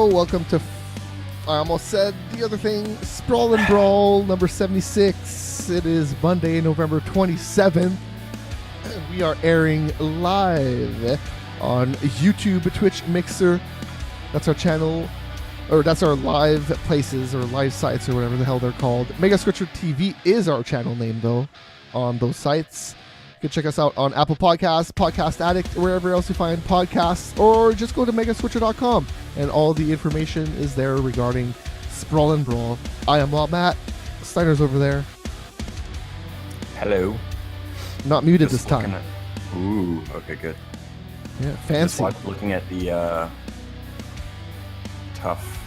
Hello, welcome to, I almost said the other thing, Sprawl Brawl number 76. It is Monday, November 27th. We are airing live on YouTube, Twitch, Mixer. That's our channel, or that's our live places or live sites or whatever the hell they're called. Mega Switcher TV is our channel name, though, on those sites. You can check us out on Apple Podcasts, Podcast Addict, wherever else you find podcasts, or just go to megaswitcher.com, and all the information is there regarding Sprawl Brawl. I am Matt. Steiner's over there. Hello. Not muted this time. Ooh, okay, good. Yeah, fancy. Just looking at the tough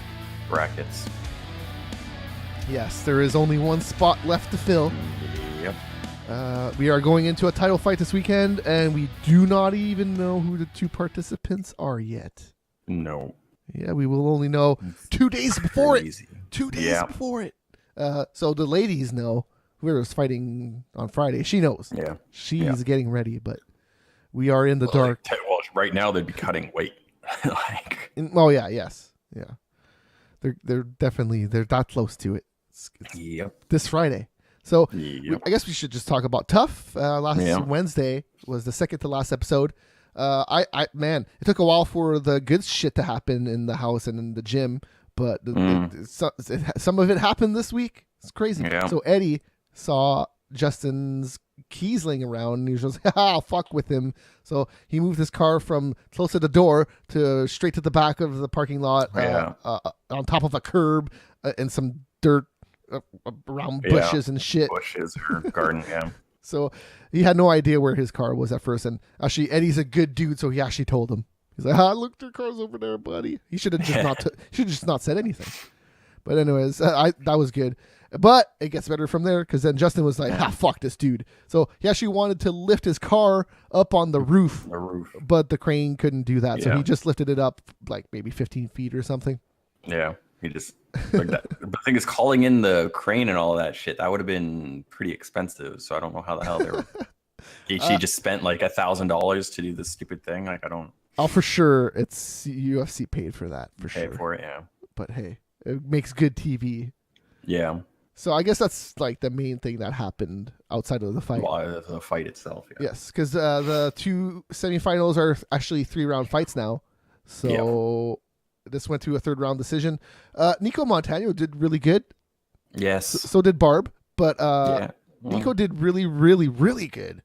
brackets. Yes, there is only one spot left to fill. Yep. We are going into a title fight this weekend, and we do not even know who the two participants are yet. No. Yeah, we will only know 2 days before it. 2 days before it. So the ladies know whoever's fighting on Friday. She knows. Yeah. She's getting ready, but we are in the dark. Well, right now they'd be cutting weight. Yeah. They're definitely that close to it. It's this Friday. So I guess we should just talk about Tough. Last Wednesday was the second to last episode. Man, it took a while for the good shit to happen in the house and in the gym, but some of it happened this week. It's crazy. Yeah. So Eddie saw Justin's keys laying around, and he was just like, I'll fuck with him. So he moved his car from close to the door to straight to the back of the parking lot, on top of a curb and some dirt around bushes and shit. Bushes or garden, yeah. So he had no idea where his car was at first, and actually Eddie's a good dude, so he actually told him. He's like, look, your car's over there, buddy. He should have just not said anything. But anyways, that was good. But it gets better from there, because then Justin was like, fuck this dude. So he actually wanted to lift his car up on the roof. But the crane couldn't do that, so he just lifted it up like maybe 15 feet or something. Yeah. He just like that. The thing is, calling in the crane and all of that shit, that would have been pretty expensive. So I don't know how the hell they were. He just spent like $1,000 to do this stupid thing. Like, I don't. Oh, for sure, it's UFC paid for that for sure. Paid for it, yeah. But hey, it makes good TV. Yeah. So I guess that's like the main thing that happened outside of the fight. Well, the fight itself. Yeah. Yes, because the two semifinals are actually 3-round fights now. So. This went to a third round decision. Nico Montano did really good. Yes. So did Barb. But Nico did really, really, really good.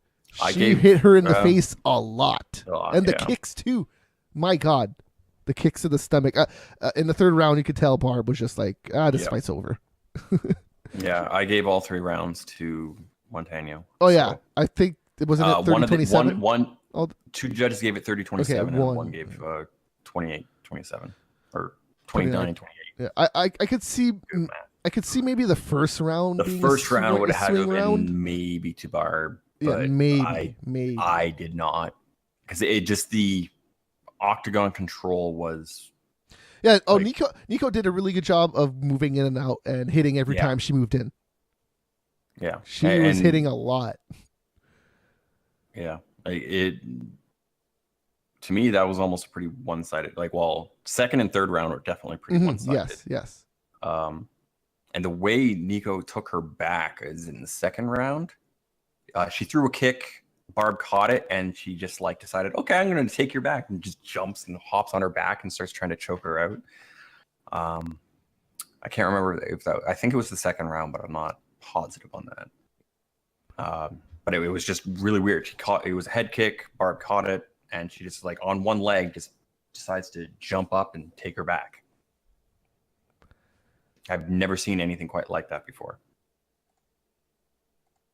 She hit her in the face a lot. And the kicks too. My God. The kicks to the stomach. In the third round, you could tell Barb was just like, this fight's over. Yeah, I gave all 3 rounds to Montano. Oh, yeah. I think it was 30-27. Two judges gave it 30-27, and one gave 28-27. Or 29-28. Yeah, I could see. I could see maybe the first round. The first round would have had to have been maybe to Barb, but maybe. I did not, because it just the octagon control was. Yeah. Oh, like, Nico did a really good job of moving in and out and hitting every time she moved in. Yeah, she was hitting a lot. Yeah, to me, that was almost pretty one-sided. Like, second and third round were definitely pretty one-sided. Yes. And the way Nico took her back is in the second round. She threw a kick, Barb caught it, and she just like decided, okay, I'm going to take your back, and just jumps and hops on her back and starts trying to choke her out. I can't remember if that. I think it was the second round, but I'm not positive on that. But it was just really weird. It was a head kick. Barb caught it. And she just like on one leg just decides to jump up and take her back. I've never seen anything quite like that before.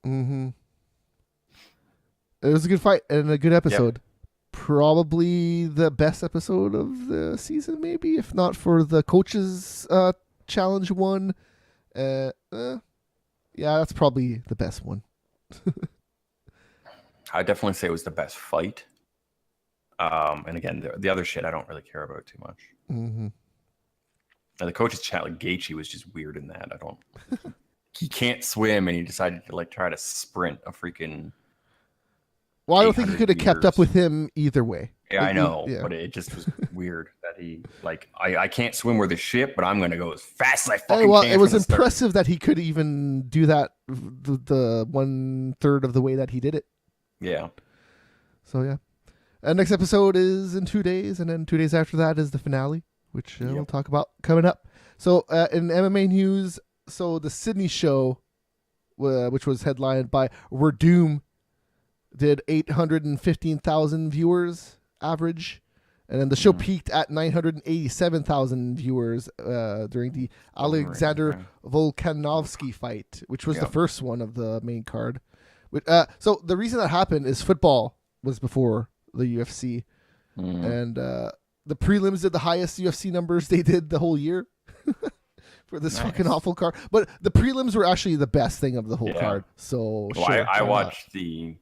Mm-hmm. It was a good fight and a good episode. Yep. Probably the best episode of the season, maybe, if not for the coaches challenge one. Yeah, that's probably the best one. I'd definitely say it was the best fight. And again, the other shit I don't really care about too much. Mm-hmm. And the coach's chat, like Gaethje, was just weird in that. He can't swim, and he decided to like try to sprint a freaking. Well, I don't think he could have kept up with him either way. Yeah, I know, but it just was weird that he I can't swim with a ship, but I'm gonna go as fast as I fucking can. It was impressive that he could even do that the 1/3 of the way that he did it. Yeah. So yeah. Next episode is in 2 days, and then 2 days after that is the finale, which we'll talk about coming up. So in MMA news, so the Sydney show, which was headlined by We're Doom, did 815,000 viewers average, and then the show peaked at 987,000 viewers during the Alexander Volkanovski fight, which was the first one of the main card. So the reason that happened is football was before the UFC, and the prelims did the highest UFC numbers they did the whole year for this fucking awful card. But the prelims were actually the best thing of the whole card. So I watched the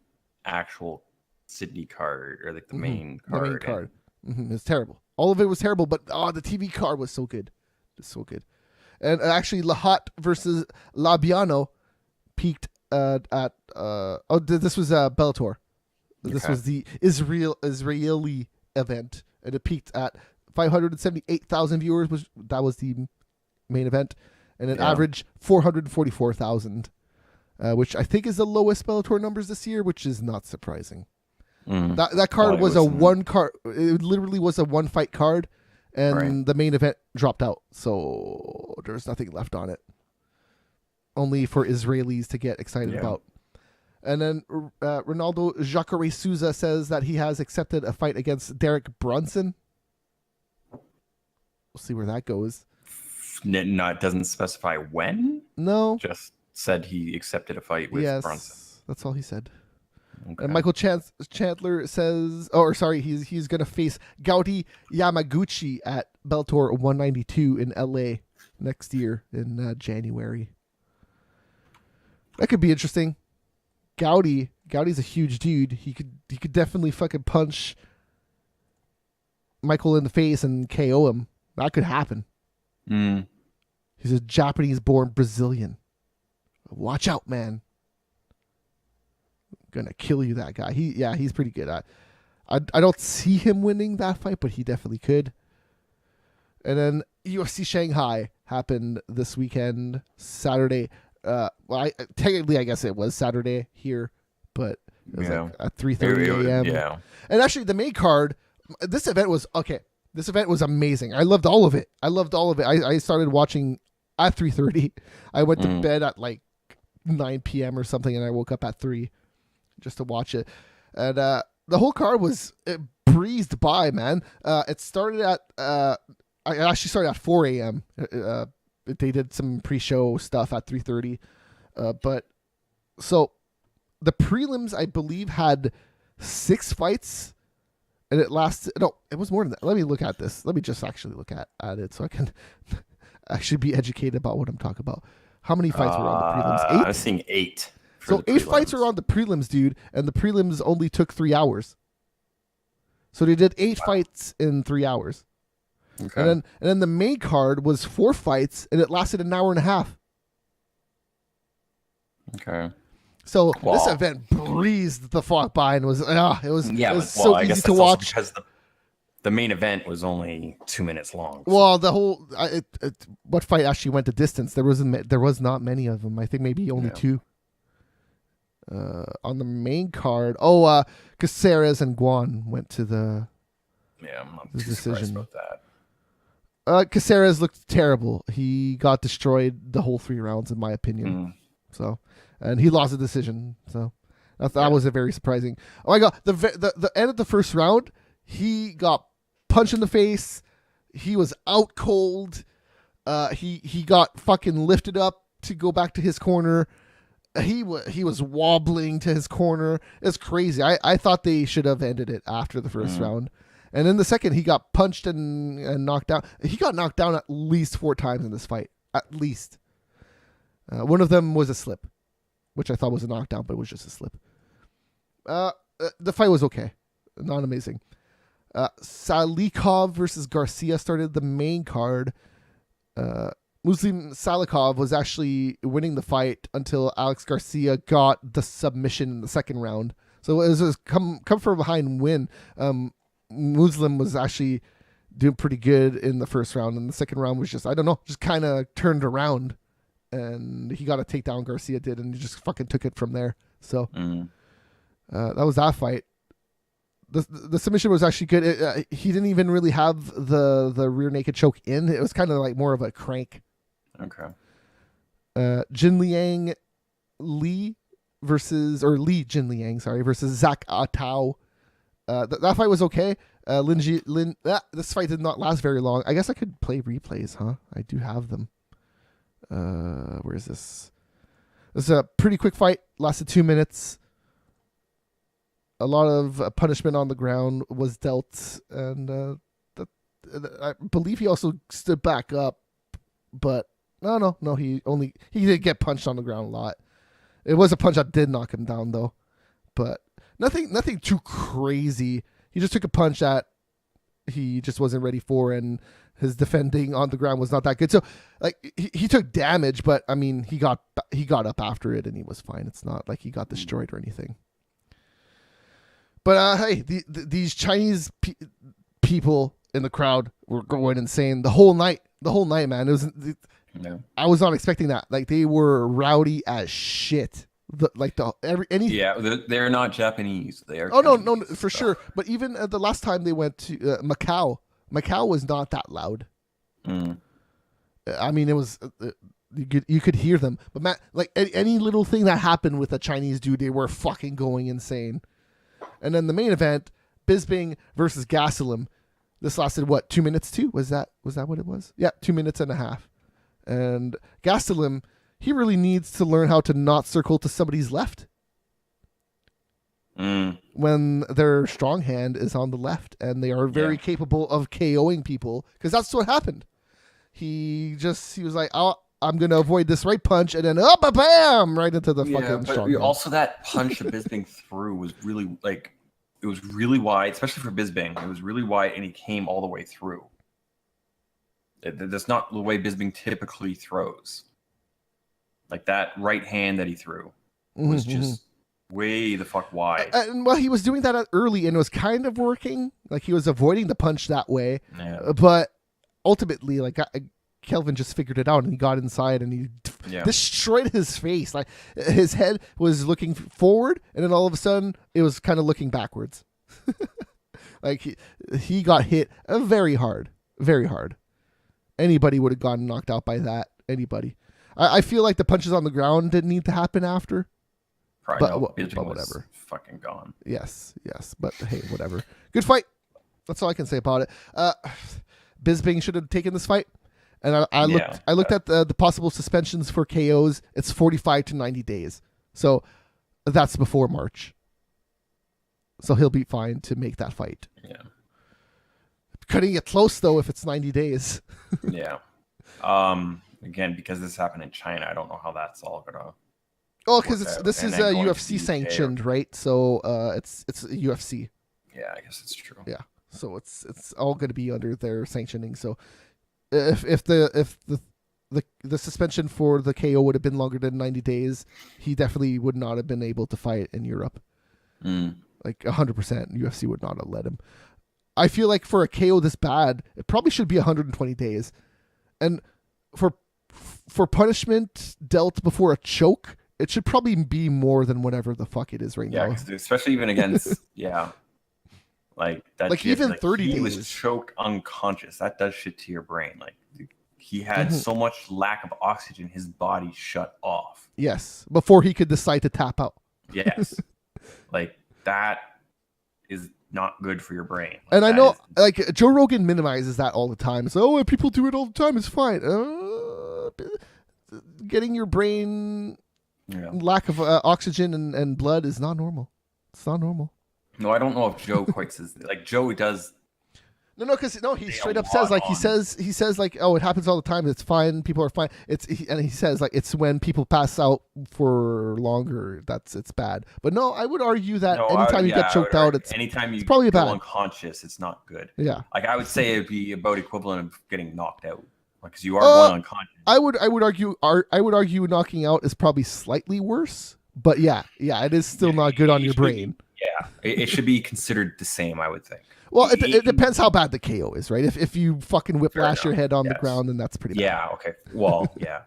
actual Sydney card, or like the main card. The main card. It's terrible. All of it was terrible, but the TV card was so good. It's so good. And actually, Lahat versus Labiano peaked at this was Bellator. This was the Israeli event, and it peaked at 578,000 viewers. That was the main event, and it averaged 444,000, which I think is the lowest Bellator numbers this year, which is not surprising. That card was a one card. It literally was a one fight card, and the main event dropped out, so there's nothing left on it. Only for Israelis to get excited about. And then Ronaldo Jacare Souza says that he has accepted a fight against Derek Brunson. We'll see where that goes. It doesn't specify when? No. Just said he accepted a fight with Brunson. That's all he said. Okay. And Michael Chandler says, he's going to face Gauti Yamaguchi at Bellator 192 in LA next year in January. That could be interesting. Gaudi's a huge dude. He could definitely fucking punch Michael in the face and KO him. That could happen. He's a Japanese-born Brazilian. Watch out, man. Gonna kill you, that guy. He's pretty good. I don't see him winning that fight, but he definitely could. And then UFC Shanghai happened this weekend, Saturday. Technically, I guess it was Saturday here, but it was like at 3:30 a.m. Yeah. And actually, the main card, this event was okay. This event was amazing. I loved all of it. I started watching at 3:30. I went to bed at like 9 p.m. or something, and I woke up at 3 just to watch it. And the whole card it breezed by, man. It started at I actually started at 4 a.m. They did some pre-show stuff at 3:30, but so the prelims, I believe, had 6 fights, and it lasted. No, it was more than that. Let me look at this. Let me just actually look at it so I can actually be educated about what I'm talking about. How many fights were on the prelims? 8. I was seeing 8. So 8 fights are on the prelims, dude, and the prelims only took 3 hours. So they did 8 fights in 3 hours. Okay. And then the main card was 4 fights, and it lasted an hour and a half. Okay. So this event breezed the fuck by, and was so easy to watch because the main event was only 2 minutes long. So. Well, the whole what fight actually went the distance? There was not many of them. I think maybe only 2. On the main card, Caceres and Guan went to the I'm not too surprised about that. Caceres looked terrible. He got destroyed the whole 3 rounds, in my opinion. So, and he lost the decision. So, that was a very surprising. Oh my god, the end of the first round, he got punched in the face. He was out cold. He got fucking lifted up to go back to his corner. He was wobbling to his corner. It's crazy. I thought they should have ended it after the first round. And in the second, he got punched and knocked down. He got knocked down at least 4 times in this fight. At least. One of them was a slip, which I thought was a knockdown, but it was just a slip. The fight was okay. Not amazing. Salikov versus Garcia started the main card. Muslim Salikov was actually winning the fight until Alex Garcia got the submission in the second round. So it was come from behind win. Muslim was actually doing pretty good in the first round, and the second round was just, I don't know, just kind of turned around, and he got a takedown. Garcia did, and he just fucking took it from there. So that was that fight. The submission was actually good. He didn't even really have the rear naked choke in. It was kind of like more of a crank. Okay. Jin Liang Lee versus Zach Atao. That fight was okay. This fight did not last very long. I guess I could play replays, huh? I do have them. Where is this? This is a pretty quick fight. Lasted 2 minutes. A lot of punishment on the ground was dealt, and I believe he also stood back up, but no, he did get punched on the ground a lot. It was a punch that did knock him down though, but nothing too crazy. He just took a punch that he just wasn't ready for, and his defending on the ground was not that good. So like he took damage, but I mean he got up after it and he was fine. It's not like he got destroyed or anything. But hey, these Chinese people in the crowd were going insane the whole night, man. It was. No. I was not expecting that. Like they were rowdy as shit. They're not Japanese. They are. Oh no, for sure. But even the last time they went to Macau was not that loud. I mean, it was. You could hear them, but man, like any little thing that happened with a Chinese dude, they were fucking going insane. And then the main event, Bisping versus Gastelum. This lasted what, 2 minutes too? Was that what it was? Yeah, 2 minutes and a half. And Gastelum, he really needs to learn how to not circle to somebody's left. When their strong hand is on the left, and they are very capable of KOing people, because that's what happened. He was like, oh, I'm going to avoid this right punch, and then, bam, right into the fucking strong hand. Also, that punch that Bisping threw was really, like, it was really wide, especially for Bisping. It was really wide, and he came all the way through. That's not the way Bisping typically throws. Like, that right hand that he threw was just way the fuck wide. And well, he was doing that early, and it was kind of working. Like, he was avoiding the punch that way. Yeah. But ultimately, like, Kelvin just figured it out, and he got inside, and he destroyed his face. Like, his head was looking forward, and then all of a sudden, it was kind of looking backwards. Like, he got hit very hard. Very hard. Anybody would have gotten knocked out by that. Anybody. I feel like the punches on the ground didn't need to happen after. But whatever. Fucking gone. Yes. But hey, whatever. Good fight. That's all I can say about it. Bisping should have taken this fight. And I looked at the possible suspensions for KOs. It's 45 to 90 days. So that's before March. So he'll be fine to make that fight. Yeah. Cutting it close, though, if it's 90 days. Yeah. Again, because this happened in China, I don't know how that's all going to... Oh, because this is UFC sanctioned, right? So it's UFC. Yeah, I guess it's true. Yeah. So it's all going to be under their sanctioning. So if the suspension for the KO would have been longer than 90 days, he definitely would not have been able to fight in Europe. Like 100%, UFC would not have let him. I feel like for a KO this bad, it probably should be 120 days. And for punishment dealt before a choke, it should probably be more than whatever the fuck it is right now. Yeah, especially even against like that. Like shit, even 30 days. He was choked unconscious. That does shit to your brain. Like he had so much lack of oxygen, his body shut off. Yes, before he could decide to tap out. Yes, like that is not good for your brain. Like, and I know, like Joe Rogan minimizes that all the time. So, people do it all the time. It's fine. Getting your brain lack of oxygen and blood is not normal. It's not normal. No, I don't know if Joe quite says like Joe does. No, he straight up says like he says like, oh, it happens all the time. It's fine. People are fine. And he says like it's when people pass out for longer it's bad. But no, I would argue that anytime you get choked out, anytime you probably go bad. Unconscious, it's not good. Yeah, like I would say it'd be about equivalent of getting knocked out, because you are going unconscious. I would argue knocking out is probably slightly worse. But yeah, it is still not good on your brain. Yeah, it should be considered the same, I would think. Well, it depends how bad the KO is, right? If you fucking whiplash your head on the ground, then that's pretty bad. Yeah, okay. Well, yeah.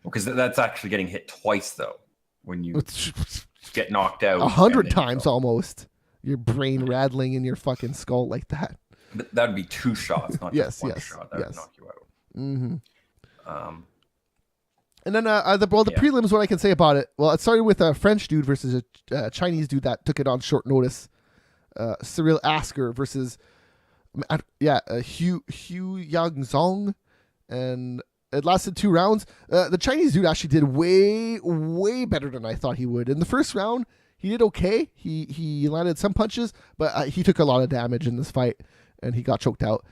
Because that's actually getting hit twice, though, when you get knocked out. 100 times almost. Your brain rattling in your fucking skull like that. But that would be 2 shots, not just one shot. That would knock you out. Mm-hmm. And then the prelims, what I can say about it, well, it started with a French dude versus a Chinese dude that took it on short notice. Cyril Asker versus Hu Yangzong, and it lasted 2 rounds. The Chinese dude actually did way better than I thought he would. In the first round, he did okay. He landed some punches, but he took a lot of damage in this fight, and he got choked out.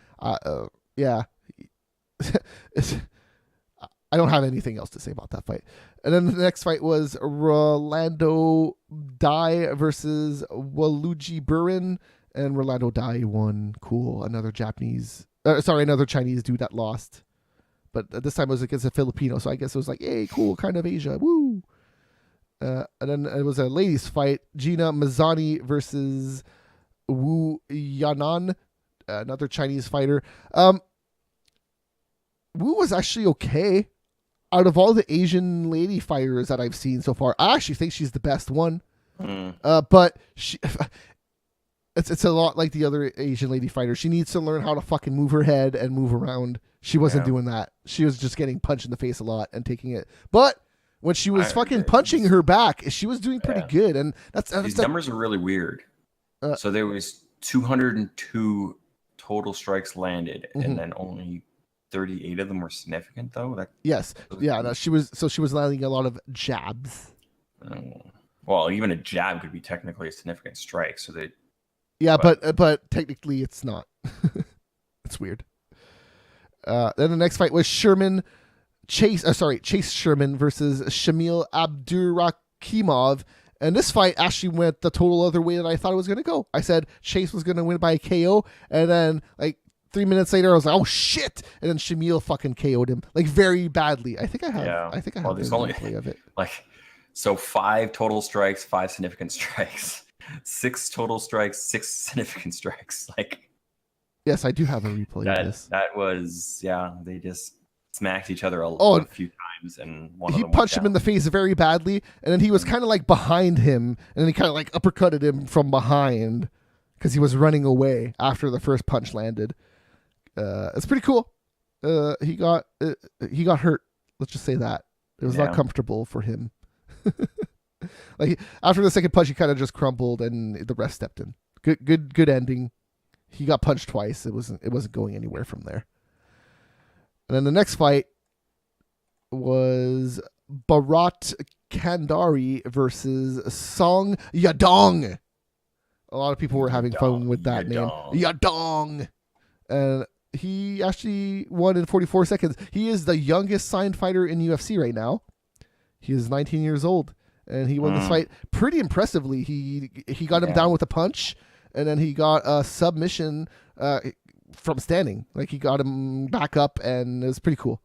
I don't have anything else to say about that fight. And then the next fight was Rolando Dai versus Waluigi Burin, and Rolando Dai won. Cool. Another Chinese dude that lost. But this time it was against a Filipino, so I guess it was like, hey, cool, kind of Asia. Woo! And then it was a ladies' fight. Gina Mazzani versus Wu Yanan, another Chinese fighter. Wu was actually okay. Out of all the Asian lady fighters that I've seen so far, I actually think she's the best one. But it's a lot like the other Asian lady fighters. She needs to learn how to fucking move her head and move around. She wasn't doing that. She was just getting punched in the face a lot and taking it. But when she was punching her back, she was doing pretty good. And these numbers are really weird. So there was 202 total strikes landed, and then only 38 of them were significant, though. She was landing a lot of jabs. Well, even a jab could be technically a significant strike. So but technically it's not. It's weird. Then the next fight was Chase Sherman versus Shamil Abdurakhimov. And this fight actually went the total other way that I thought it was going to go. I said Chase was going to win by a KO, and then 3 minutes later, I was like, "Oh shit!" And then Shamil fucking KO'd him very badly. I think I have. Yeah. I think I have. There's only of it. 5 total strikes, 5 significant strikes, 6 total strikes, 6 significant strikes. Yes, I do have a replay of this. That was they just smacked each other a few times, and he punched him in the face very badly, and then he was kind of behind him, and then he kind of uppercutted him from behind because he was running away after the first punch landed. It's pretty cool. He got hurt. Let's just say that it was not comfortable for him. After the second punch, he kind of just crumpled, and the ref stepped in. Good ending. He got punched twice. It wasn't going anywhere from there. And then the next fight was Bharat Kandari versus Song Yadong. A lot of people were having fun with that name. Yadong. And he actually won in 44 seconds. He is the youngest signed fighter in UFC right now. He is 19 years old, and he won this fight pretty impressively. He got him down with a punch, and then he got a submission from standing. He got him back up, and it was pretty cool.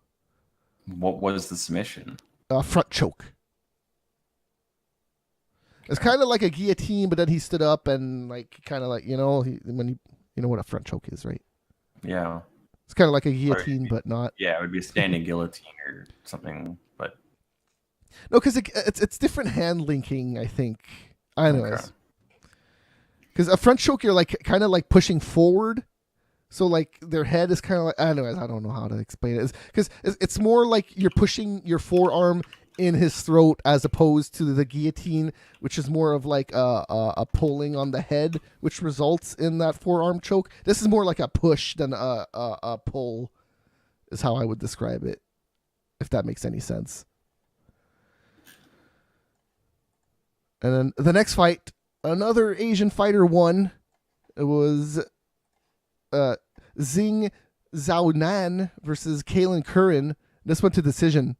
What was the submission? Front choke. It's kind of like a guillotine, but then he stood up and when you know what a front choke is, right? Yeah. It's kind of like a guillotine, but not. Yeah, it would be a standing guillotine or something, but. No, because it's different hand linking, I think. Anyways. Because a front choke, you're kind of pushing forward. So their head is kind of anyways, I don't know how to explain it. Because it's more like you're pushing your forearm in his throat as opposed to the guillotine, which is more of a pulling on the head, which results in that forearm choke. This is more like a push than a pull, is how I would describe it, if that makes any sense. And then the next fight, another Asian fighter won. It was Xing Zhaonan versus Kaylin Curran. This went to decision.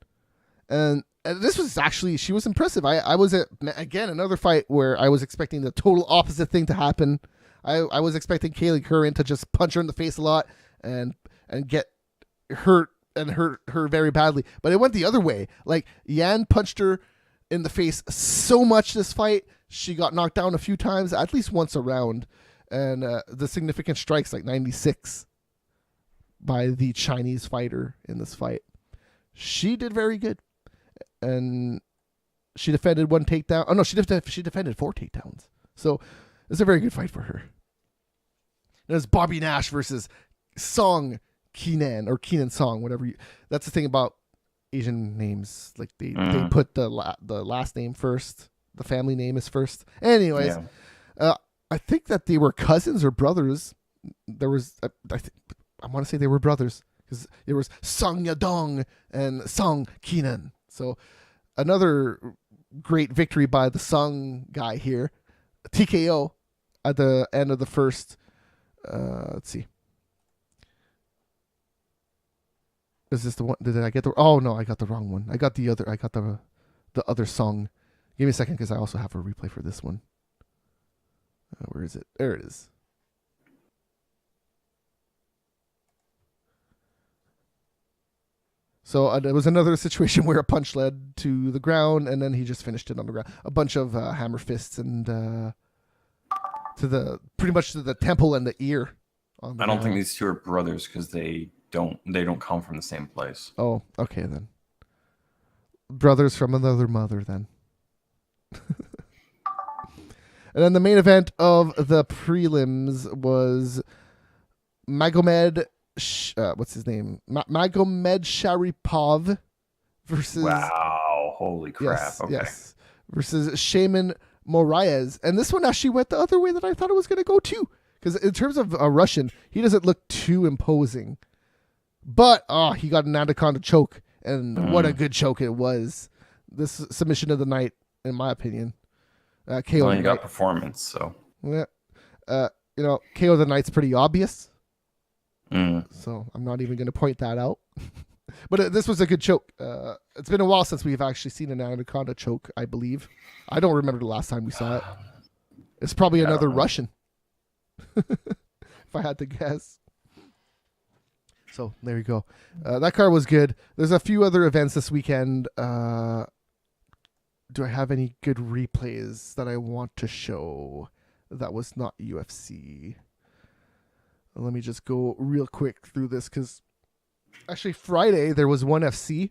And this was actually, she was impressive. I was again, another fight where I was expecting the total opposite thing to happen. I was expecting Kaylin Curran to just punch her in the face a lot and get hurt her very badly. But it went the other way. Yan punched her in the face so much this fight She got knocked down a few times, at least once a round, and the significant strikes like 96 by the Chinese fighter in this fight. She did very good, and she defended 1 takedown. Oh no, she defended 4 takedowns. So it's a very good fight for her. And it's Bobby Nash versus Song Kenan, or Kenan Song, whatever. That's the thing about Asian names. Like they put the last name first. The family name is first. Anyways, I think that they were cousins or brothers. There was, I want to say they were brothers, because there was Song Yadong and Song Kenan. So another great victory by the Song guy here. TKO at the end of the first. Let's see. Is this the one? Did I get the? Oh no, I got the wrong one. I got the other song. Give me a second, because I also have a replay for this one. Where is it? There it is. So there was another situation where a punch led to the ground, and then he just finished it on the ground. A bunch of hammer fists and pretty much to the temple and the ear. I don't think these two are brothers, because they don't come from the same place. Oh, okay then. Brothers from another mother then. And then the main event of the prelims was Magomed, what's his name? Magomed Sharipov versus... Wow, holy crap. Yes, okay. Yes. Versus Shaman Moraes. And this one actually went the other way that I thought it was going to go too. Because in terms of a Russian, he doesn't look too imposing. But, he got an anaconda choke. And what a good choke it was. This submission of the night, in my opinion. KO well, you got performance, so. Yeah. KO the night's pretty obvious. So I'm not even going to point that out. But this was a good choke. It's been a while since we've actually seen an anaconda choke, I believe. I don't remember the last time we saw it. It's probably another Russian. If I had to guess. So there you go. That card was good. There's a few other events this weekend. Do I have any good replays that I want to show that was not UFC? Let me just go real quick through this, because actually Friday there was one FC.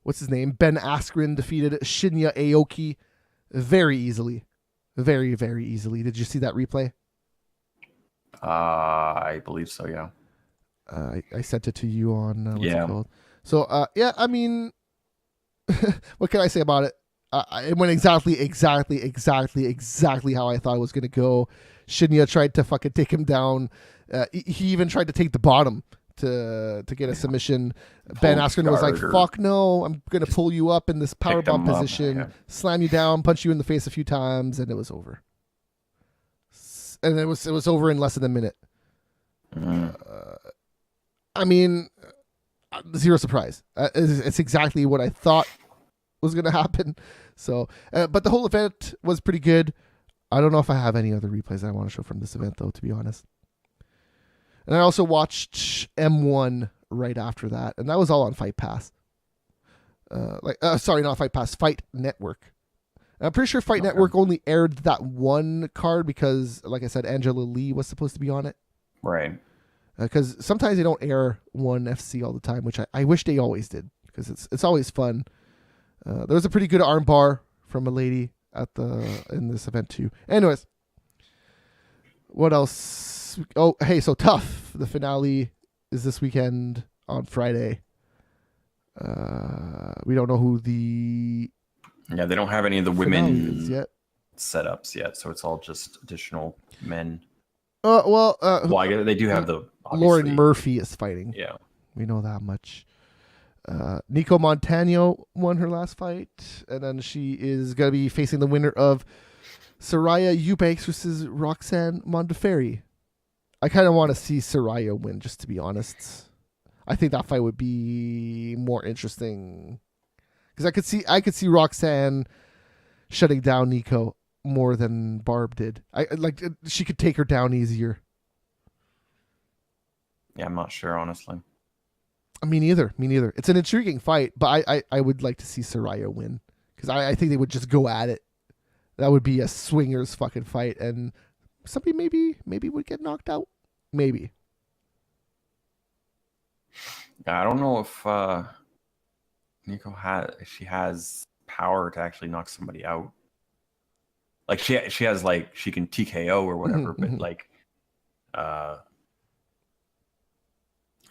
What's his name? Ben Askren defeated Shinya Aoki very easily. Very, very easily. Did you see that replay? I believe so, yeah. I sent it to you on what's it called? So I mean, what can I say about it? It went exactly how I thought it was going to go. Shinya tried to fucking take him down. He even tried to take the bottom to get a submission. Ben Askren was like, fuck no, I'm going to pull you up in this powerbomb position, slam you down, punch you in the face a few times, and it was over. And it was over in less than a minute. I mean, zero surprise. It's exactly what I thought was going to happen. So, but the whole event was pretty good. I don't know if I have any other replays I want to show from this event, though, to be honest. And I also watched M1 right after that, and that was all on Fight Pass. Sorry, not Fight Pass, Fight Network. And I'm pretty sure Fight Network only aired that one card because, like I said, Angela Lee was supposed to be on it. Right. Because sometimes they don't air one FC all the time, which I wish they always did, because it's always fun. There was a pretty good arm bar from a lady in this event too. Anyways, what else? Oh, hey, so Tough. The finale is this weekend on Friday. We don't know who the they don't have any of the women yet. Setups yet, so it's all just additional men. They do have the Lauren Murphy is fighting. Yeah, we know that much. Nico Montano won her last fight, and then she is going to be facing the winner of Soraya Eubanks versus Roxanne Montefiore. I kind of want to see Soraya win, just to be honest. I think that fight would be more interesting, because I could see Roxanne shutting down Nico more than Barb did. She could take her down easier. Yeah, I'm not sure, honestly. Me neither. It's an intriguing fight, but I would like to see Soraya win, because I think they would just go at it. That would be a swingers fucking fight, and somebody maybe would get knocked out. Maybe. I don't know if Nico has power to actually knock somebody out. Like she has like she can TKO or whatever, but like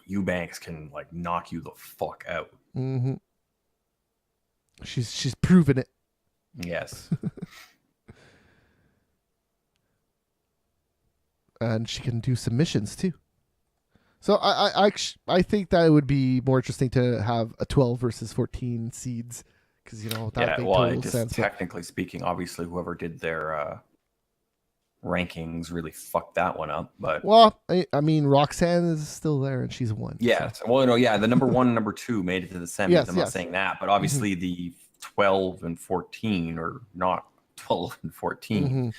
Eubanks can like knock you the fuck out. Mm-hmm. She's proven it. Yes. And she can do submissions too. So I think that it would be more interesting to have a 12 versus 14 seeds, because that makes total sense. Technically speaking, obviously whoever did their rankings really fucked that one up. But I mean, Roxanne is still there and she's won. Yeah. So. Well, the number 1 and number 2 made it to the semis. Yes, I'm not saying that, but obviously the 12 and 14 are not 12 and 14.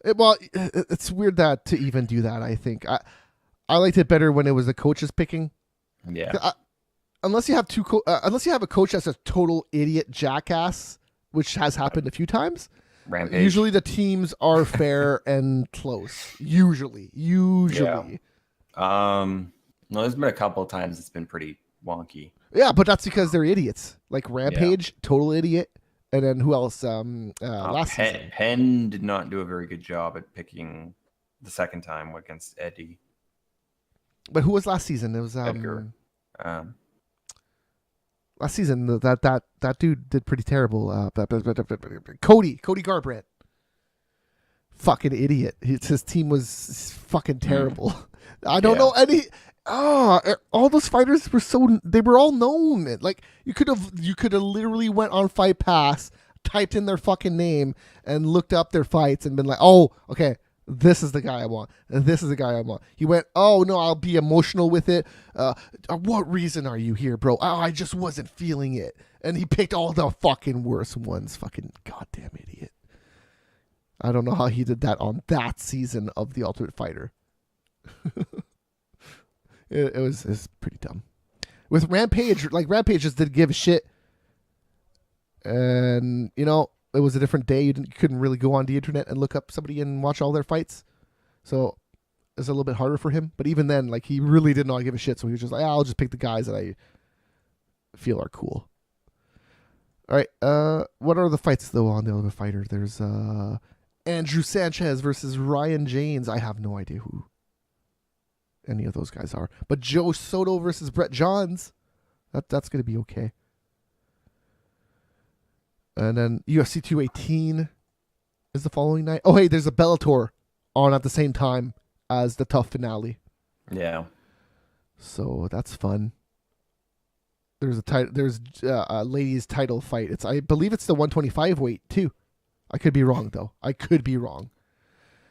It's weird that to even do that. I think I liked it better when it was the coaches picking. Yeah. Unless you have unless you have a coach that's a total idiot jackass, which has happened a few times. Rampage. Usually the teams are fair and close. Usually. Yeah. No, there's been a couple of times it's been pretty wonky. Yeah, but that's because they're idiots. Like Rampage, total idiot. And then who else? Last season. Penn did not do a very good job at picking the second time against Eddie. But who was last season? It was Edgar. Last season that dude did pretty terrible. Cody Garbrandt. Fucking idiot. His team was fucking terrible. I don't know any. All those fighters they were all known. Like you could have literally went on Fight Pass, typed in their fucking name, and looked up their fights and been like, oh, okay, this is the guy I want. This is the guy I want. He went, oh no, I'll be emotional with it. What reason are you here, bro? Oh, I just wasn't feeling it. And he picked all the fucking worst ones. Fucking goddamn idiot. I don't know how he did that on that season of The Ultimate Fighter. It was pretty dumb. With Rampage, Rampage just didn't give a shit. And, it was a different day. You couldn't really go on the internet and look up somebody and watch all their fights. So it was a little bit harder for him. But even then, he really did not give a shit. So he was just like, I'll just pick the guys that I feel are cool. All right. What are the fights, though, on The Ultimate Fighter? There's Andrew Sanchez versus Ryan James. I have no idea who any of those guys are. But Joe Soto versus Brett Johns. That's going to be okay. And then UFC 218 is the following night. Oh, hey, there's a Bellator on at the same time as the Tough finale. Yeah. So that's fun. There's a ladies title fight. I believe it's the 125 weight too. I could be wrong though. I could be wrong.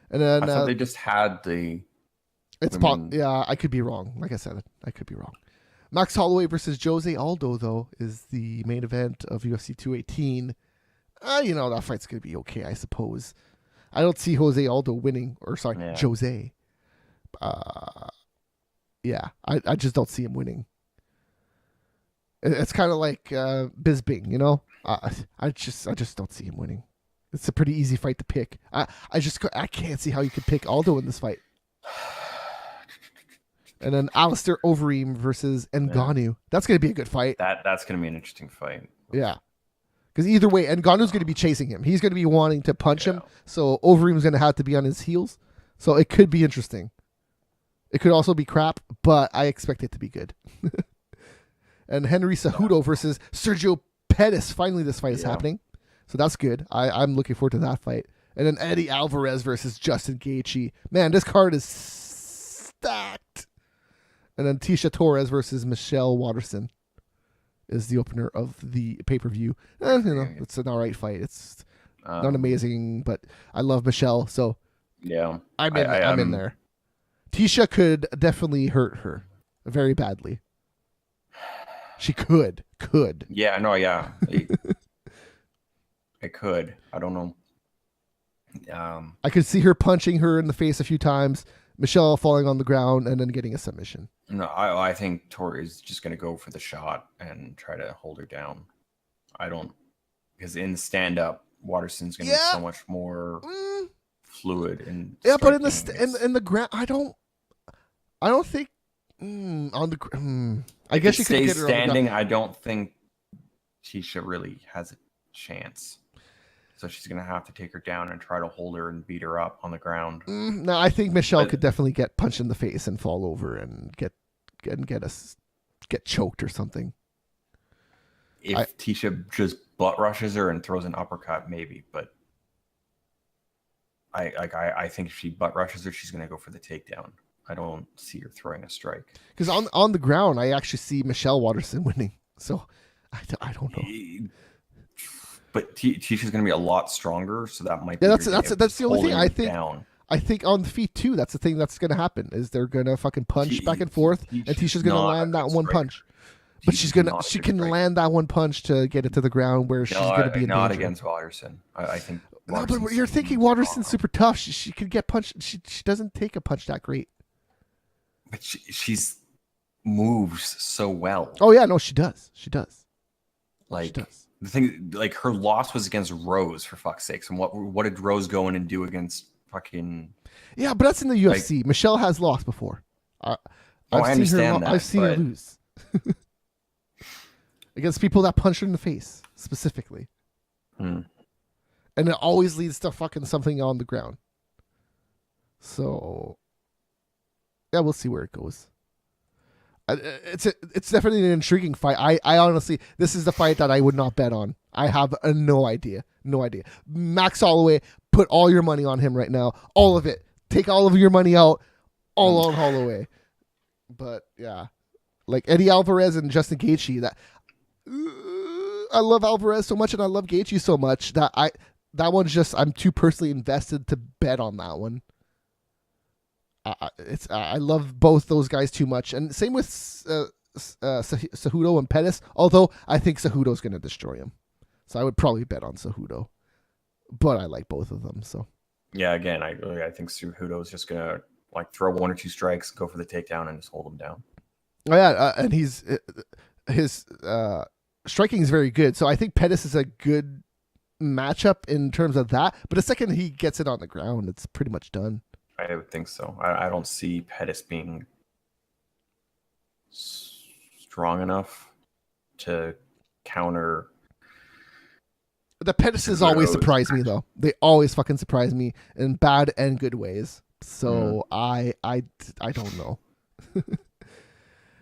And then I thought they just had the. Yeah, I could be wrong. Like I said, I could be wrong. Max Holloway versus Jose Aldo, though, is the main event of UFC 218. That fight's going to be okay, I suppose. I don't see Jose Aldo winning. Jose. Yeah, I just don't see him winning. It's kind of like Bisping, I just don't see him winning. It's a pretty easy fight to pick. I can't see how you could pick Aldo in this fight. And then Alistair Overeem versus Ngannou. Yeah. That's going to be a good fight. That's going to be an interesting fight. Yeah. Because either way, Ngannou's going to be chasing him. He's going to be wanting to punch him. So Overeem's going to have to be on his heels. So it could be interesting. It could also be crap, but I expect it to be good. And Henry Cejudo versus Sergio Pettis. Finally, this fight is happening. So that's good. I'm looking forward to that fight. And then Eddie Alvarez versus Justin Gaethje. Man, this card is stacked. And then Tisha Torres versus Michelle Watterson is the opener of the pay-per-view. It's an all right fight. It's not amazing, but I love Michelle, so yeah, I'm in there. Tisha could definitely hurt her very badly. She could. Yeah, no, yeah. It could. I don't know. I could see her punching her in the face a few times, Michelle falling on the ground, and then getting a submission. No, I think Tori is just going to go for the shot and try to hold her down. I don't because in stand-up, Waterson's going to be so much more fluid and but in the ground, I don't think on the. I guess she could stay standing. I don't think Tisha really has a chance. So she's going to have to take her down and try to hold her and beat her up on the ground. No, I think Michelle could definitely get punched in the face and fall over and get choked or something. If Tisha just butt rushes her and throws an uppercut, maybe. But I think if she butt rushes her, she's going to go for the takedown. I don't see her throwing a strike. Because on the ground, I actually see Michelle Waterson winning. So I don't know. But Tisha's going to be a lot stronger, so that might be. Yeah, that's the only thing I think. Down. I think on the feet too. That's the thing that's going to happen. Is they're going to fucking punch back and forth, and Tisha's going to land that one punch. But she can land that one punch to get it to the ground where she's going to be in not danger. Against Watterson. I think. No, but you're thinking Waterson's super tough. She could get punched. She doesn't take a punch that great. But she's moves so well. Oh yeah, no, she does. She does. Like. She does. The thing, like her loss was against Rose, for fuck's sakes, and what did Rose go in and do against fucking? Yeah, but that's in the UFC. Like, Michelle has lost before. I understand that. I've seen her lose against people that punch her in the face specifically, and it always leads to fucking something on the ground. So, yeah, we'll see where it goes. It's definitely an intriguing fight. I honestly, this is the fight that I would not bet on. I have no idea. Max Holloway, put all your money on him right now. All of it. Take all of your money out. All on Holloway. But yeah, like Eddie Alvarez and Justin Gaethje. That I love Alvarez so much, and I love Gaethje so much that one's just I'm too personally invested to bet on that one. I love both those guys too much, and same with Cejudo and Pettis. Although I think Cejudo's going to destroy him, so I would probably bet on Cejudo. But I like both of them. So yeah, again, I think Cejudo's just going to like throw one or two strikes, go for the takedown, and just hold him down. Oh yeah, and his striking is very good. So I think Pettis is a good matchup in terms of that. But the second he gets it on the ground, it's pretty much done. I would think so. I don't see Pettis being strong enough to counter. The Pettises always surprise me, though. They always fucking surprise me in bad and good ways. So I don't know.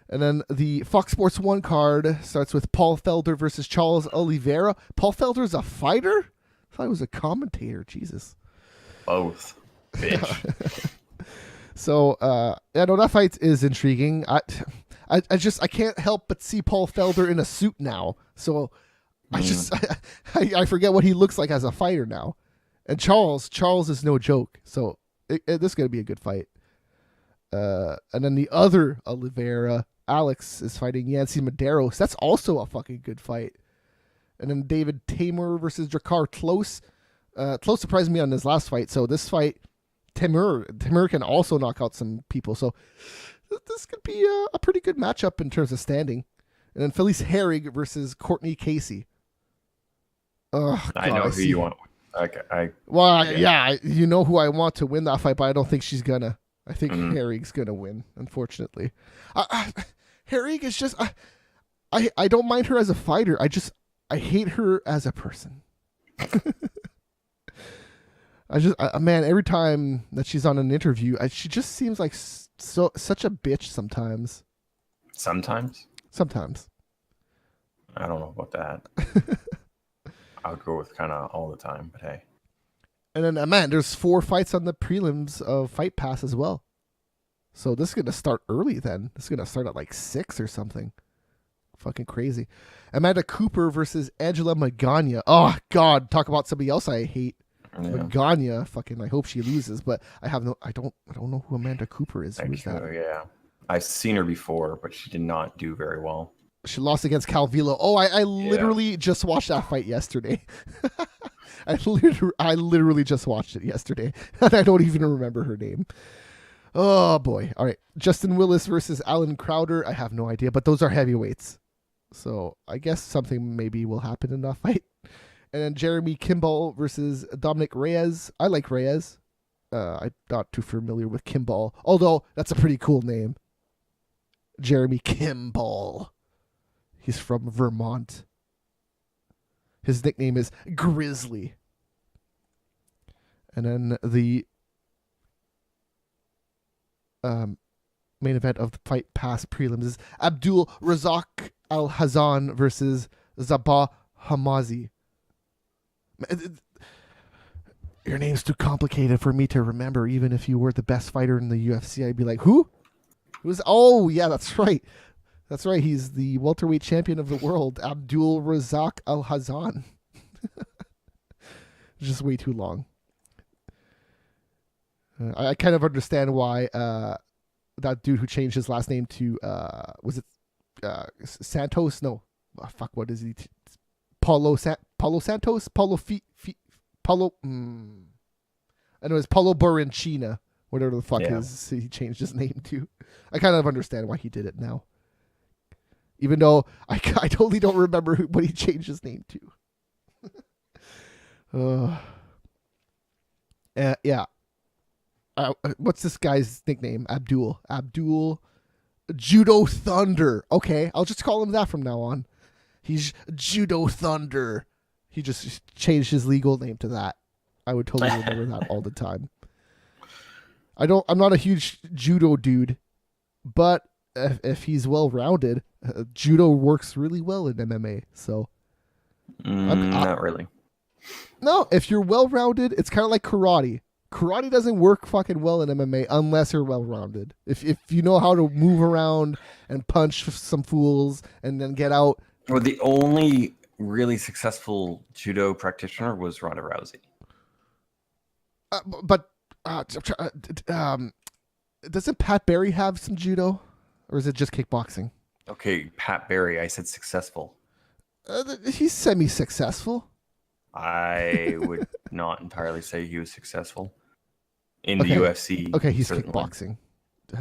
And then the Fox Sports 1 card starts with Paul Felder versus Charles Oliveira. Paul Felder's a fighter? I thought he was a commentator. Jesus. Both. Bitch. So that fight is intriguing. I can't help but see Paul Felder in a suit now. So I forget what he looks like as a fighter now. And Charles is no joke. So this is gonna be a good fight. And then the other Oliveira, Alex, is fighting Yancy Medeiros. That's also a fucking good fight. And then David Tamer versus Drakkar Klose. Klose surprised me on his last fight. So this fight, Tamer can also knock out some people. So this could be a pretty good matchup in terms of standing. And then Felice Herrig versus Courtney Casey. I know who you want. Okay. You know who I want to win that fight, but I don't think she's gonna. I think Herrig's gonna win, unfortunately. Herrig is just I don't mind her as a fighter. I hate her as a person. Man, every time that she's on an interview, she just seems like such a bitch sometimes. Sometimes? Sometimes. I don't know about that. I would go with kind of all the time, but hey. And then, man, there's 4 fights on the prelims of Fight Pass as well. So this is going to start early then. This is going to start at like 6 or something. Fucking crazy. Amanda Cooper versus Angela Magana. Oh, God. Talk about somebody else I hate. Yeah. Magana, fucking, I hope she loses, but I don't know who Amanda Cooper is. Who is that? Yeah. I've seen her before, but she did not do very well. She lost against Calvillo. Oh, I literally just watched that fight yesterday. I literally just watched it yesterday, and I don't even remember her name. Oh, boy. All right. Justin Willis versus Alan Crowder. I have no idea, but those are heavyweights. So I guess something maybe will happen in that fight. And then Jeremy Kimball versus Dominic Reyes. I like Reyes. I'm not too familiar with Kimball, although that's a pretty cool name. Jeremy Kimball. He's from Vermont. His nickname is Grizzly. And then the main event of the Fight Pass prelims is Abdul Razak Al Hazan versus Zabah Hamazi. Your name's too complicated for me to remember. Even if you were the best fighter in the UFC, I'd be like, who? Who's? Oh, yeah, that's right. That's right. He's the welterweight champion of the world, Abdul Razak Al Hazan. Just way too long. I kind of understand why that dude who changed his last name to was it Santos? No, fuck. What is he? Paulo Santos? Paulo Paulo. I know it's Paulo Barancina, whatever the fuck he changed his name to. I kind of understand why he did it now, even though I totally don't remember what he changed his name to. Yeah. What's this guy's nickname? Abdul Judo Thunder. Okay, I'll just call him that from now on. He's Judo Thunder. He just changed his legal name to that. I would totally remember that all the time. I'm not a huge judo dude, but if he's well rounded, judo works really well in MMA. So, not really. No, if you're well rounded, it's kind of like karate. Karate doesn't work fucking well in MMA unless you're well rounded. If you know how to move around and punch some fools and then get out. Well, the only really successful judo practitioner was Ronda Rousey. Doesn't Pat Barry have some judo, or is it just kickboxing? Okay, Pat Barry. I said successful. He's semi-successful. I would not entirely say he was successful in the UFC. Okay, he's kickboxing.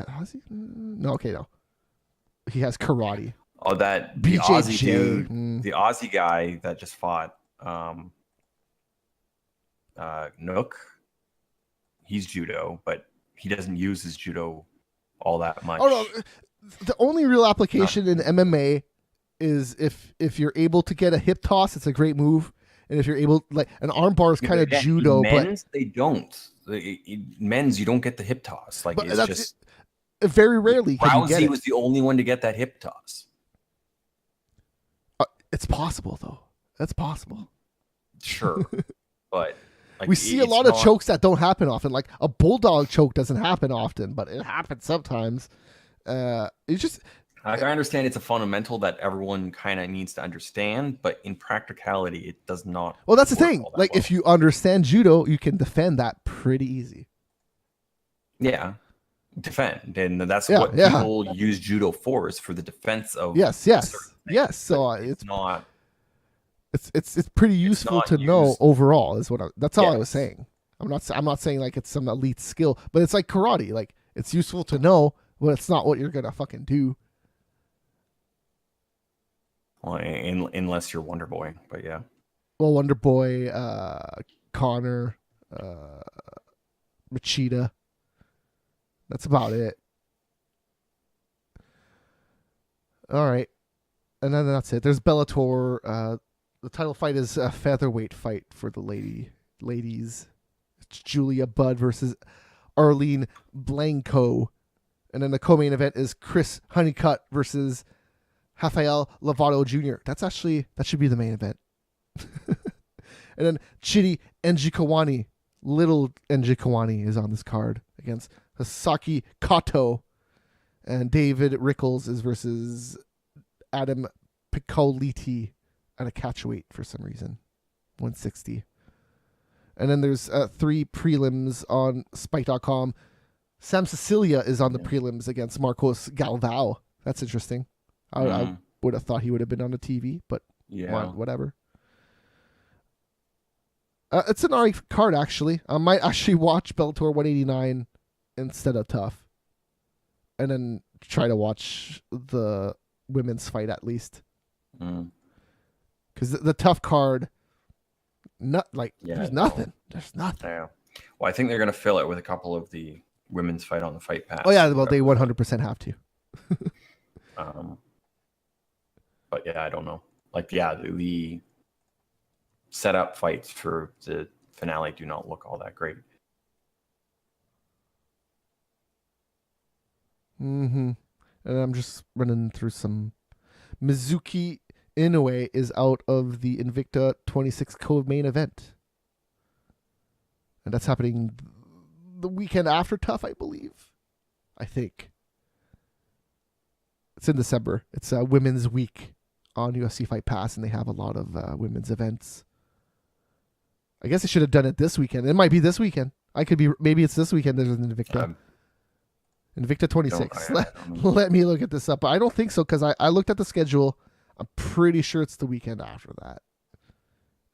Has he? No, he has karate. Oh, the BJJ. Aussie dude, the Aussie guy that just fought Nook. He's judo, but he doesn't use his judo all that much. Oh no, the only real application in MMA is if you're able to get a hip toss, it's a great move. And if you're able, like an arm bar is kind of judo, men's, they don't. Men's, you don't get the hip toss. Like it's just very rarely. Rousey was the only one to get that hip toss. It's possible though. That's possible. Sure, but like, we see a lot of chokes that don't happen often. Like a bulldog choke doesn't happen often, but it happens sometimes. It's just. I understand it's a fundamental that everyone kind of needs to understand, but in practicality, it does not. Well, that's the thing. Like, if you understand judo, you can defend that pretty easy. Yeah, defend, and that's what people use judo for, is for the defense of. Yes. So it's not. It's pretty useful to know overall. Is what that's all I was saying. I'm not saying like it's some elite skill, but it's like karate. Like it's useful to know, but it's not what you're gonna fucking do. Well, unless you're Wonder Boy, but yeah. Well, Wonder Boy, Connor, Machida. That's about it. All right. And then that's it. There's Bellator. The title fight is a featherweight fight for the ladies. It's Julia Budd versus Arlene Blanco. And then the co-main event is Chris Honeycutt versus Rafael Lovato Jr. That should be the main event. And then Chidi Njokuani, little Njokuani, is on this card against Hisaki Kato. And David Rickles is versus Adam Picoliti at a catchweight for some reason. 160. And then there's 3 prelims on Spike.com. Sam Cecilia is on the prelims against Marcos Galvao. That's interesting. I would have thought he would have been on the TV, but whatever. It's an alright card, actually. I might actually watch Bellator 189 instead of Tough. And then try to watch the women's fight at least. Because the Tough card, There's nothing. There's nothing. Yeah. Well, I think they're gonna fill it with a couple of the women's fight on the Fight Pass. Oh yeah, well they 100% have to. But yeah, I don't know. The setup fights for the finale do not look all that great. And I'm just running through some. Mizuki Inoue is out of the Invicta 26 co-main event. And that's happening the weekend after Tough, I believe. I think. It's in December. It's a women's week on UFC Fight Pass, and they have a lot of women's events. I guess I should have done it this weekend. It might be this weekend. Maybe it's this weekend there's an Invicta. Invicta 26. Let me look at this up. But I don't think so because I looked at the schedule. I'm pretty sure it's the weekend after that.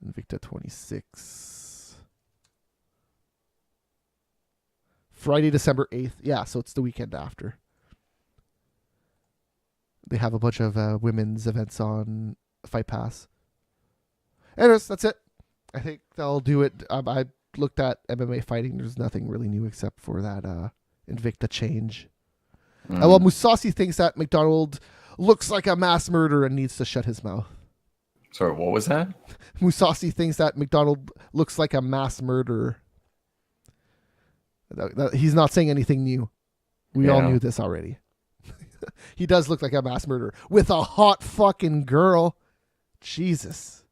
Invicta 26. Friday, December 8th. Yeah, so it's the weekend after. They have a bunch of women's events on Fight Pass. Anyways, that's it. I think they'll do it. I looked at MMA fighting. There's nothing really new except for that Invicta change. Well, Musasi thinks that McDonald looks like a mass murderer and needs to shut his mouth. Sorry, what was that? Musasi thinks that McDonald looks like a mass murderer. He's not saying anything new. We all knew this already. He does look like a mass murderer with a hot fucking girl. Jesus.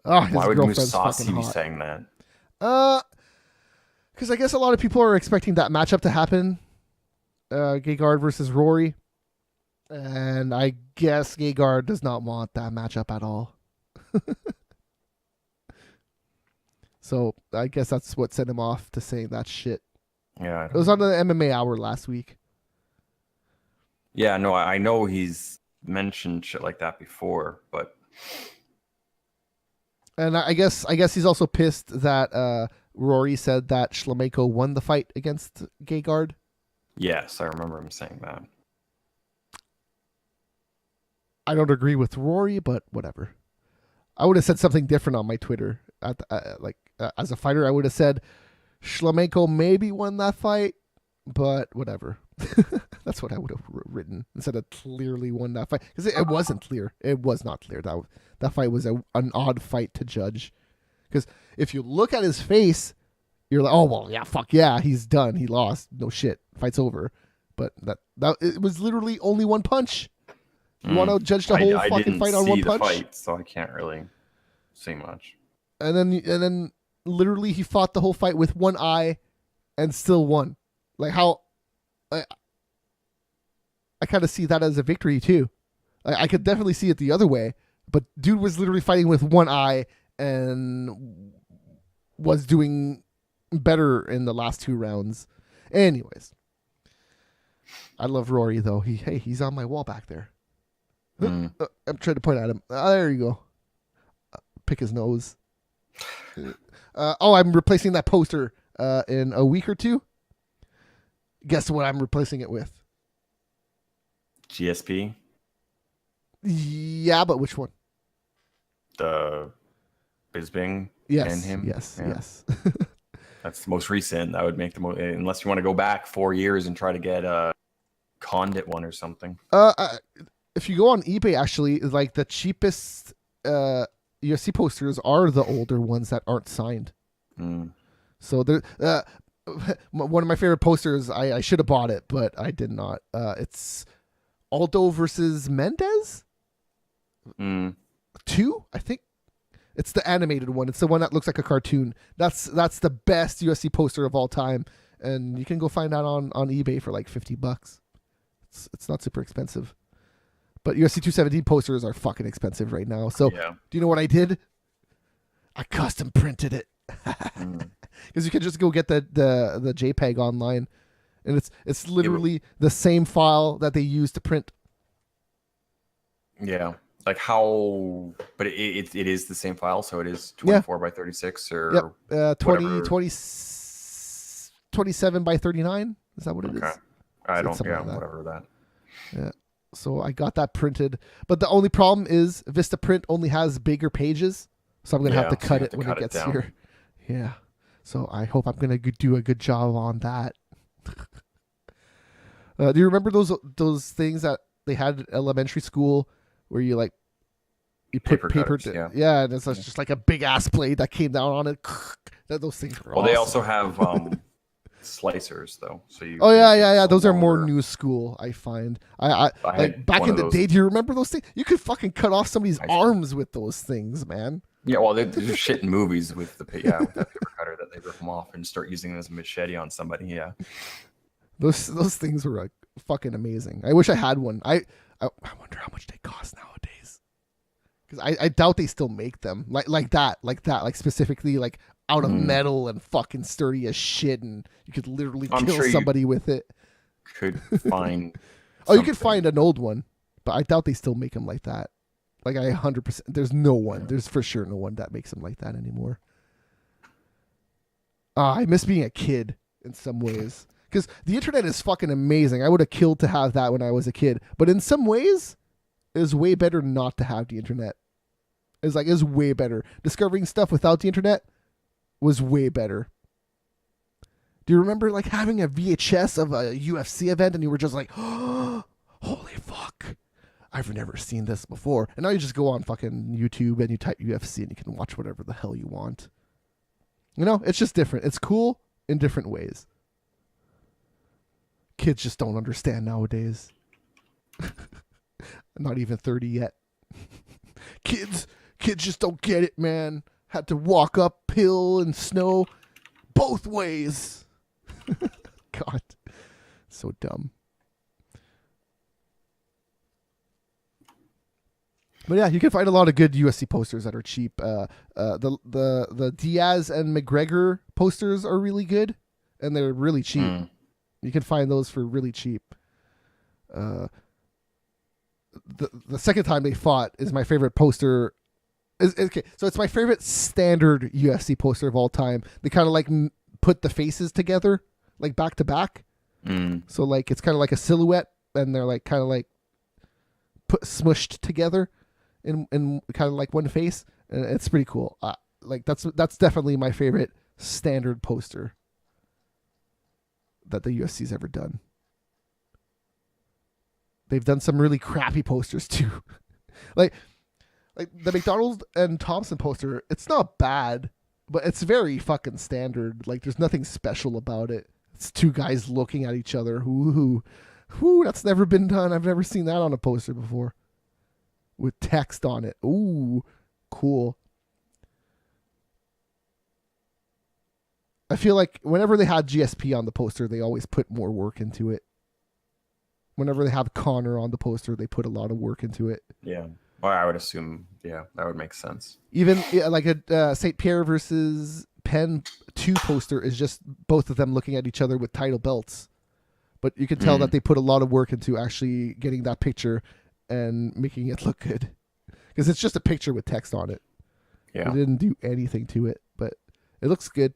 Oh, why would Musasi be saying that? Because I guess a lot of people are expecting that matchup to happen. Gegard versus Rory. And I guess Gegard does not want that matchup at all. So I guess that's what sent him off to saying that shit. Yeah. It was on the MMA Hour last week. Yeah, no, I know he's mentioned shit like that before, but... And I guess he's also pissed that Rory said that Shlemenko won the fight against Gegard. Yes, I remember him saying that. I don't agree with Rory, but whatever. I would have said something different on my Twitter. As a fighter, I would have said Shlemenko maybe won that fight, but whatever. That's what I would have written instead of clearly won that fight, because it wasn't clear. It was not clear. That fight was an odd fight to judge, because if you look at his face, you're like, oh well, yeah, fuck yeah, he's done. He lost. No shit, fight's over. But that it was literally only one punch. You want to judge the whole fucking fight on one punch? I didn't see the fight, so I can't really say much. And then literally he fought the whole fight with one eye, and still won. Like how. I kind of see that as a victory too. I could definitely see it the other way, but dude was literally fighting with one eye and was doing better in the last two rounds. Anyways, I love Rory though. He's on my wall back there. I'm trying to point at him. There you go. Pick his nose. I'm replacing that poster in a week or two. Guess what I'm replacing it with? GSP? Yeah, but which one? The Bisbing and him? Yes. That's the most recent. That would make the most... Unless you want to go back 4 years and try to get a Condit one or something. If you go on eBay, actually, like the cheapest UFC posters are the older ones that aren't signed. So there... one of my favorite posters, I should have bought it, but I did not. It's Aldo versus Mendez? 2, I think. It's the animated one. It's the one that looks like a cartoon. That's the best UFC poster of all time. And you can go find that on eBay for like $50. It's not super expensive. But UFC 217 posters are fucking expensive right now. So do you know what I did? I custom printed it. Because you can just go get the JPEG online, and it's literally the same file that they use to print. Yeah, like how? But it is the same file, so it is 24 by 36 or 27 by 39. Is that what it is? I don't. Yeah, whatever that. Yeah. So I got that printed, but the only problem is Vistaprint only has bigger pages. So I'm going to have to cut it when it gets here. Yeah. So I hope I'm going to do a good job on that. Do you remember those things that they had at elementary school where you like you put paper and it's just like a big ass blade that came down on it. Those things were awesome. They also have slicers though. So you those are more new school, I find. I like back in the day, do you remember those things? You could fucking cut off somebody's arms with those things, man. Yeah, well, there's shit in movies with with that paper cutter that they rip them off and start using it as a machete on somebody. Yeah, those things were fucking amazing. I wish I had one. I wonder how much they cost nowadays. Because I doubt they still make them like that, specifically like out of metal and fucking sturdy as shit, and you could literally kill somebody with it. Could find. You could find an old one, but I doubt they still make them like that. Like 100%, there's for sure no one that makes them like that anymore. I miss being a kid in some ways. Because the internet is fucking amazing. I would have killed to have that when I was a kid. But in some ways, it's way better not to have the internet. It's way better. Discovering stuff without the internet was way better. Do you remember like having a VHS of a UFC event and you were just like, oh, holy fuck. I've never seen this before. And now you just go on fucking YouTube and you type UFC and you can watch whatever the hell you want. You know, it's just different. It's cool in different ways. Kids just don't understand nowadays. I'm not even 30 yet. Kids just don't get it, man. Had to walk uphill in snow both ways. God, so dumb. But yeah, you can find a lot of good UFC posters that are cheap. The Diaz and McGregor posters are really good, and they're really cheap. You can find those for really cheap. The second time they fought is my favorite poster. Okay, so it's my favorite standard UFC poster of all time. They kind of like put the faces together, like back to back. So like it's kind of like a silhouette, and they're like kind of like smushed together in kind of like one face, and it's pretty cool. Like that's definitely my favorite standard poster that the UFC's ever done. They've done some really crappy posters too. like the McDonald and Thompson poster, it's not bad, but it's very fucking standard. Like there's nothing special about it. It's two guys looking at each other. Ooh, that's never been done. I've never seen that on a poster before. With text on it. Ooh, cool. I feel like whenever they had GSP on the poster, they always put more work into it. Whenever they have Connor on the poster, they put a lot of work into it. Yeah. Well, I would assume, that would make sense. Even like a St. Pierre versus Penn 2 poster is just both of them looking at each other with title belts. But you can tell that they put a lot of work into actually getting that picture and making it look good. Because it's just a picture with text on it. Yeah. They didn't do anything to it, but it looks good.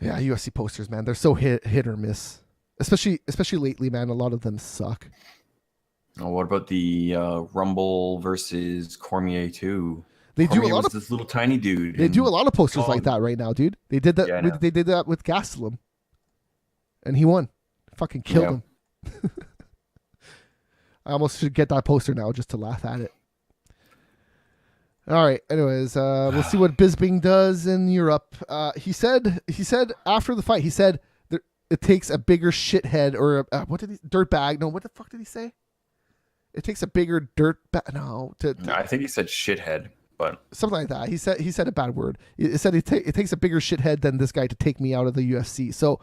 Yeah, UFC posters, man. They're so hit or miss. Especially lately, man. A lot of them suck. Oh, what about the Rumble versus Cormier 2? They Cormier do a lot of this little tiny dude. They do a lot of posters like that right now, dude. They did that. Yeah, they did that with Gastelum, and he won. Fucking killed him. I almost should get that poster now just to laugh at it. All right. Anyways, we'll see what Bisping does in Europe. He said after the fight, he said it takes a bigger shithead or dirt bag. No, what the fuck did he say? It takes a bigger dirt bag. No, I think he said shithead, but something like that. He said a bad word. He said it takes a bigger shithead than this guy to take me out of the UFC. So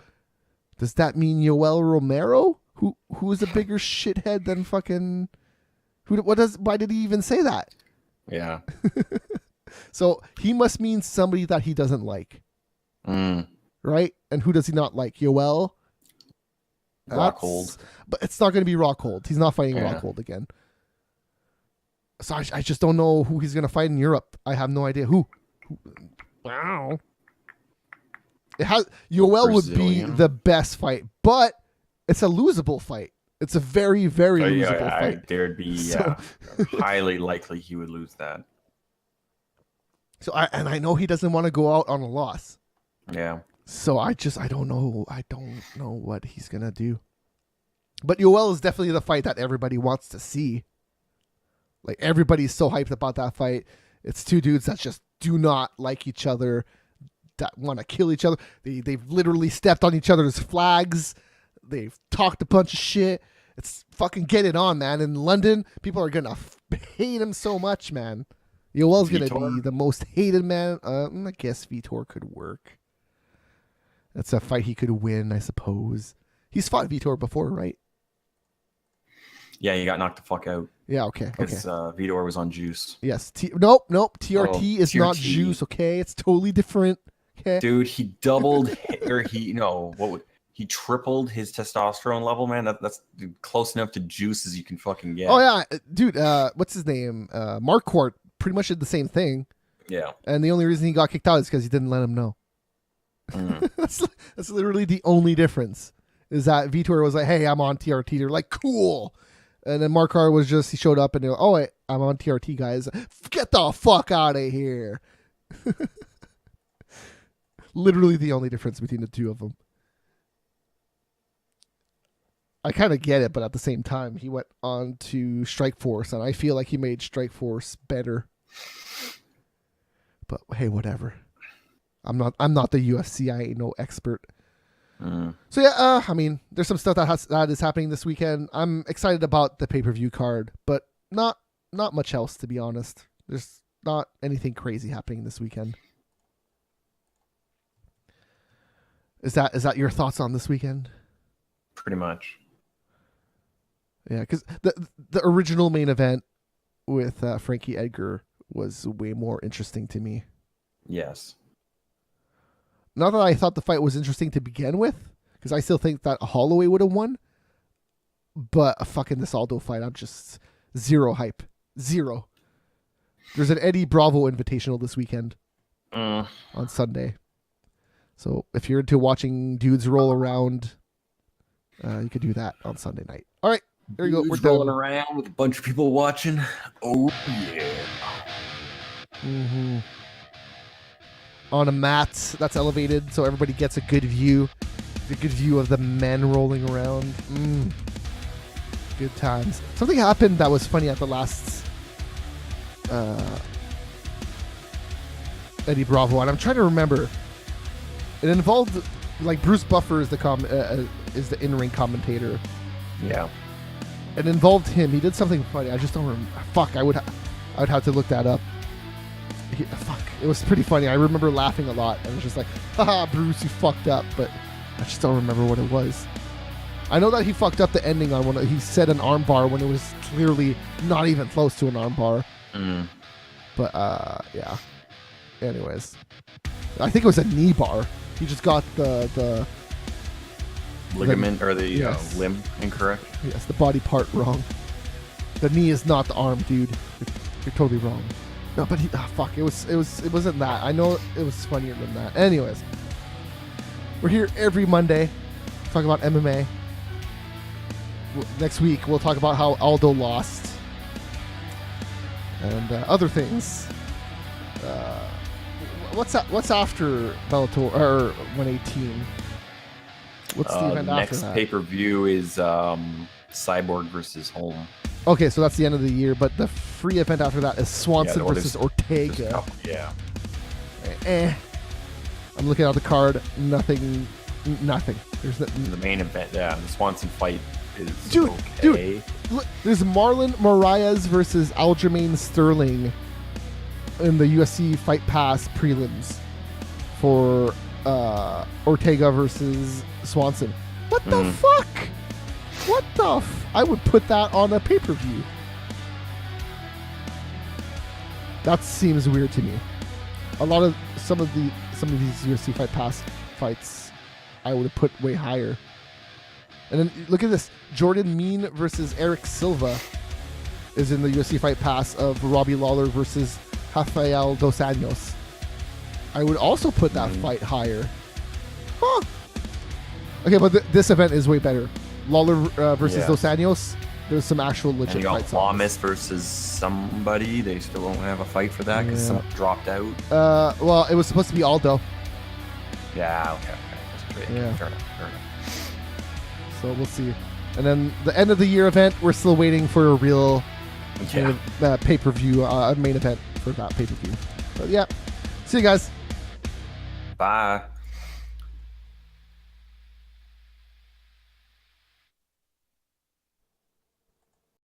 does that mean Yoel Romero? Who is a bigger shithead than fucking why did he even say that? Yeah. So he must mean somebody that he doesn't like. Right? And who does he not like? Yoel? Rockhold. But it's not going to be Rockhold. He's not fighting Rockhold again. So I just don't know who he's going to fight in Europe. I have no idea who. Wow. Yoel would be the best fight, but it's a losable fight. It's a very, very losable fight. There'd be highly likely he would lose that. So I know he doesn't want to go out on a loss. Yeah. So I don't know. I don't know what he's gonna do. But Yoel is definitely the fight that everybody wants to see. Like, everybody's so hyped about that fight. It's two dudes that just do not like each other, that want to kill each other. They've literally stepped on each other's flags. They've talked a bunch of shit. It's fucking get it on, man. In London, people are gonna hate him so much, man. Yoel's gonna be the most hated man. I guess Vitor could work. That's a fight he could win, I suppose. He's fought Vitor before, right? Yeah, he got knocked the fuck out. Yeah, okay. Because Vitor was on juice. Yes. Nope. TRT is not juice, okay? It's totally different. Okay. Dude, he doubled, or he tripled his testosterone level, man. That's close enough to juice as you can fucking get. Oh, yeah. Dude, what's his name? Marquardt pretty much did the same thing. Yeah. And the only reason he got kicked out is because he didn't let him know. That's literally the only difference, is that Vitor was like, hey, I'm on TRT. They're like, cool. And then Marquardt was just, he showed up and they're like, oh, wait, I'm on TRT, guys. Get the fuck out of here. Literally the only difference between the two of them. I kind of get it, but at the same time, he went on to Strikeforce, and I feel like he made Strikeforce better. But hey, whatever. I'm not the UFC. I ain't no expert. So yeah, I mean, there's some stuff that is happening this weekend. I'm excited about the pay-per-view card, but not much else, to be honest. There's not anything crazy happening this weekend. Is that your thoughts on this weekend? Pretty much. Yeah, because the original main event with Frankie Edgar was way more interesting to me. Yes. Not that I thought the fight was interesting to begin with, because I still think that Holloway would have won. But fucking this Aldo fight, I'm just zero hype. Zero. There's an Eddie Bravo Invitational this weekend on Sunday. So if you're into watching dudes roll around, you could do that on Sunday night. All right, there you go. We're rolling around with a bunch of people watching. Oh, yeah. Mm-hmm. On a mat that's elevated, so everybody gets a good view. A good view of the men rolling around. Good times. Something happened that was funny at the last Eddie Bravo, and I'm trying to remember. It involved, like, Bruce Buffer is the in-ring commentator. Yeah. It involved him. He did something funny. I just don't remember. Fuck, I would have to look that up. It was pretty funny. I remember laughing a lot. I was just like, haha, Bruce, you fucked up. But I just don't remember what it was. I know that he fucked up the ending on when he said an arm bar when it was clearly not even close to an arm bar. But, yeah. Anyways. I think it was a knee bar. He just got the ligament or the limb incorrect. Yes, the body part wrong. The knee is not the arm, dude. You're totally wrong. No, but fuck. It wasn't that. I know it was funnier than that. Anyways, we're here every Monday, talk about MMA. Next week we'll talk about how Aldo lost and other things. What's after Bellator or 118? What's the event after that? Next pay-per-view is Cyborg versus Holm. Okay, so that's the end of the year, but the free event after that is Swanson versus Ortega. Yeah. I'm looking at the card. Nothing. There's the main event. Yeah, the Swanson fight is dude. Look, there's Marlon Moraes versus Aljamain Sterling in the UFC Fight Pass prelims for Ortega versus Swanson. What the fuck? What the I would put that on a pay-per-view. That seems weird to me. Some of these UFC Fight Pass fights I would have put way higher. And then look at this. Jordan Mean versus Eric Silva is in the UFC Fight Pass of Robbie Lawler versus Rafael Dos Anjos. I would also put that fight higher. Huh. Okay, but this event is way better. Lawler versus Dos Anjos. there's some actual legit and you got fights. Lamis versus somebody. They still don't have a fight for that because some dropped out. Well, it was supposed to be Aldo. Yeah, okay. Yeah. Fair enough. So we'll see. And then the end of the year event, we're still waiting for a real pay-per-view main event for that pay-per-view. But yeah, see you guys. Bye.